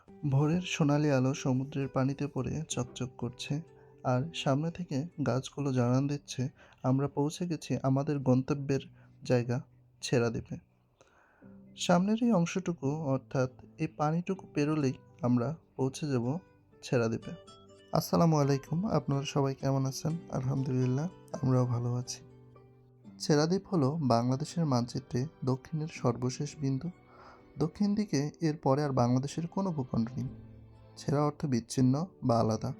ভোরের সোনালি আলো সমুদ্রের পানিতে পড়ে চকচক করছে, আর সামনে থেকে গাছগুলো জানান দিচ্ছে আমরা পৌঁছে গেছি আমাদের গন্তব্যের জায়গা ছেড়া দ্বীপে। সামনের এই অংশটুকু অর্থাৎ এই পানিটুকু পেরোলেই আমরা পৌঁছে যাব ছেড়া দ্বীপে। আসসালামু আলাইকুম, আপনারা সবাই কেমন আছেন? আলহামদুলিল্লাহ, আমরাও ভালো আছি। ছেড়া দ্বীপ হলো বাংলাদেশের মানচিত্রে দক্ষিণের সর্বশেষ বিন্দু। দক্ষিণ দিকে এর পরে আর বাংলাদেশের কোনো ভূখণ্ড নেই। ছেঁড়া অর্থ বিচ্ছিন্ন বা আলাদা,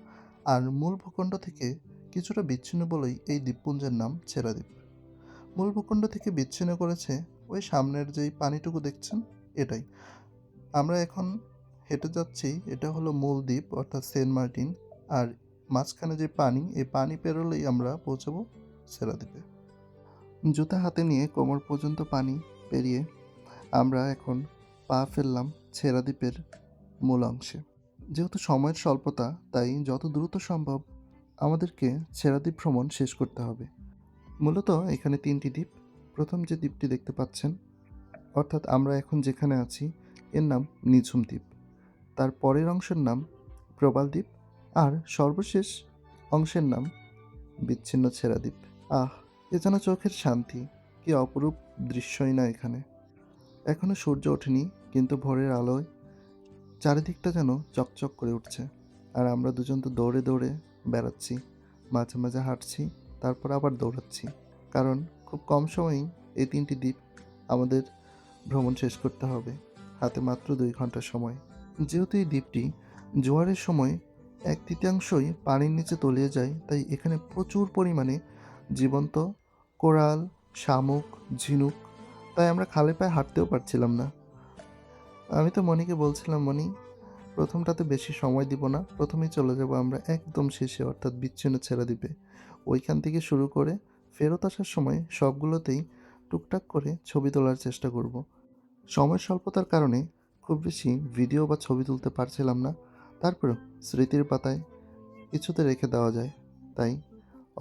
আর মূল ভূখণ্ড থেকে কিছুটা বিচ্ছিন্ন বলেই এই দ্বীপপুঞ্জের নাম ছেঁড়া দ্বীপ। মূল ভূখণ্ড থেকে বিচ্ছিন্ন করেছে ওই সামনের যেই পানিটুকু দেখছেন, এটাই। আমরা এখন হেঁটে যাচ্ছি, এটা হলো মূল দ্বীপ অর্থাৎ সেন্ট মার্টিন। আর মাঝখানে যে পানি, এই পানি পেরোলেই আমরা পৌঁছাবো ছেঁড়া দ্বীপে। জুতা হাতে নিয়ে কোমর পর্যন্ত পানি পেরিয়ে আমরা এখন পা ফেললাম ছেঁড়া দ্বীপের মূল অংশে। যেহেতু সময়ের স্বল্পতা, তাই যত দ্রুত সম্ভব আমাদেরকে ছেড়া দ্বীপ ভ্রমণ শেষ করতে হবে। মূলত এখানে 3টি দ্বীপ। প্রথম যে দ্বীপটি দেখতে পাচ্ছেন, অর্থাৎ আমরা এখন যেখানে আছি, এর নাম নিঝুম দ্বীপ। তার পরের অংশের নাম প্রবাল দ্বীপ, আর সর্বশেষ অংশের নাম বিচ্ছিন্ন ছেড়া দ্বীপ। আহ, এ যেন চোখের শান্তি! কি অপরূপ দৃশ্যই না এখানে! এখনো সূর্য ওঠেনি, কিন্তু ভোরের আলোয় চারিদিকটা যেন চকচক করে উঠছে। আর আমরা দুজন তো দৌড়ে দৌড়ে বেড়াচ্ছি, মাঝে মাঝে হাঁটছি, তারপর আবার দৌড়াচ্ছি। কারণ খুব কম সময়েই এই 3টি দ্বীপ আমাদের ভ্রমণ শেষ করতে হবে, হাতে মাত্র 2 ঘন্টা সময়। যেহেতু এই দ্বীপটি জোয়ারের সময় 1/3 পানির নিচে তলিয়ে যায়, তাই এখানে প্রচুর পরিমাণে জীবন্ত কোরাল, শামুক, ঝিনুক। তাই আমরা খালি পায়ে হাঁটতেও পারছিলাম না। আমি তো মনিকে বলছিলাম, মনি, প্রথমটাতে বেশি সময় দিব না, প্রথমেই চলে যাব আমরা একদম শেষে অর্থাৎ বিচ্ছিন্ন ছেড়া দ্বীপে। ওইখান থেকে শুরু করে ফেরত আসার সময় সবগুলোতেই টুকটাক করে ছবি তোলার চেষ্টা করব। সময়ের স্বল্পতার কারণে খুব বেশি ভিডিও বা ছবি তুলতে পারছিলাম না, তারপরেও স্মৃতির পাতায় কিছুতে রেখে দেওয়া যায়, তাই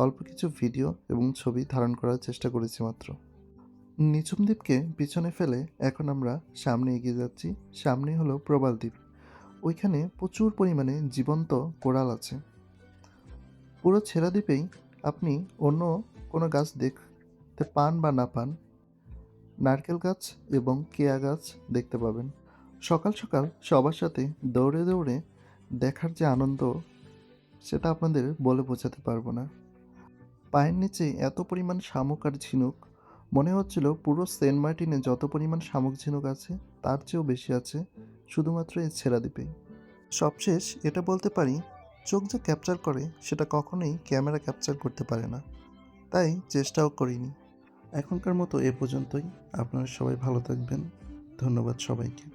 অল্প কিছু ভিডিও এবং ছবি ধারণ করার চেষ্টা করেছি মাত্র। নিঝুম দ্বীপকে পিছনে ফেলে এখন আমরা সামনে এগিয়ে যাচ্ছি। সামনেই হলো প্রবাল দ্বীপ। ওইখানে প্রচুর পরিমাণে জীবন্ত কোরাল আছে। পুরো ছেড়া দ্বীপেই আপনি অন্য কোনো গাছ দেখতে পান বা না পান, নারকেল গাছ এবং কেয়া গাছ দেখতে পাবেন। সকাল সকাল সবার সাথে দৌড়ে দৌড়ে দেখার যে আনন্দ, সেটা আপনাদের বলে বোঝাতে পারবো না। পায়ের নিচে এত পরিমাণ শামুক আর ঝিনুক, মনে হচ্ছিল পুরো সেন্ট মার্টিনে যত পরিমাণ শামুক ঝিনুক আছে, তার চেয়েও বেশি আছে শুধুমাত্র এই ছেড়া দ্বীপেই। সবশেষ এটা বলতে পারি, চোখ যা ক্যাপচার করে সেটা কখনোই ক্যামেরা ক্যাপচার করতে পারে না, তাই চেষ্টাও করিনি। এখনকার মতো এ পর্যন্তই। আপনারা সবাই ভালো থাকবেন। ধন্যবাদ সবাইকে।